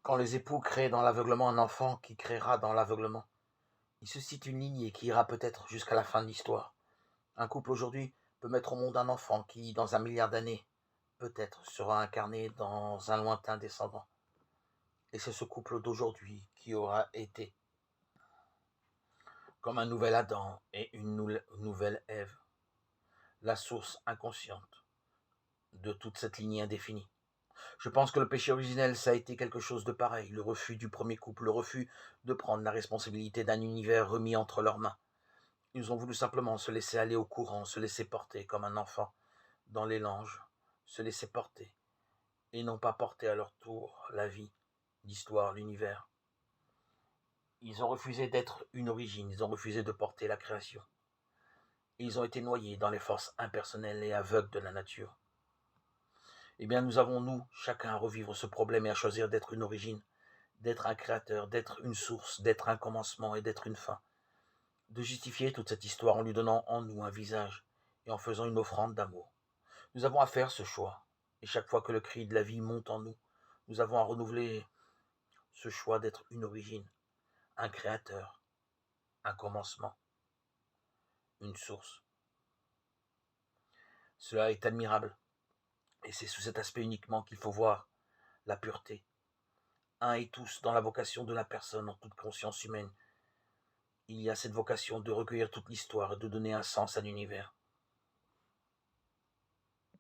Quand les époux créent dans l'aveuglement un enfant qui créera dans l'aveuglement, il se cite une lignée qui ira peut-être jusqu'à la fin de l'histoire. Un couple aujourd'hui peut mettre au monde un enfant qui, dans 1 milliard d'années, peut-être sera incarné dans un lointain descendant. Et c'est ce couple d'aujourd'hui qui aura été comme un nouvel Adam et une nouvelle Ève, la source inconsciente de toute cette lignée indéfinie. Je pense que le péché originel, ça a été quelque chose de pareil, le refus du premier couple, le refus de prendre la responsabilité d'un univers remis entre leurs mains. Ils ont voulu simplement se laisser aller au courant, se laisser porter comme un enfant dans les langes, se laisser porter, et non pas porter à leur tour la vie, l'histoire, l'univers. Ils ont refusé d'être une origine, ils ont refusé de porter la création. Ils ont été noyés dans les forces impersonnelles et aveugles de la nature. Eh bien, nous avons, nous, chacun à revivre ce problème et à choisir d'être une origine, d'être un créateur, d'être une source, d'être un commencement et d'être une fin. De justifier toute cette histoire en lui donnant en nous un visage et en faisant une offrande d'amour. Nous avons à faire ce choix. Et chaque fois que le cri de la vie monte en nous, nous avons à renouveler ce choix d'être une origine, un créateur, un commencement, une source. Cela est admirable. Et c'est sous cet aspect uniquement qu'il faut voir la pureté. Un et tous dans la vocation de la personne en toute conscience humaine. Il y a cette vocation de recueillir toute l'histoire et de donner un sens à l'univers.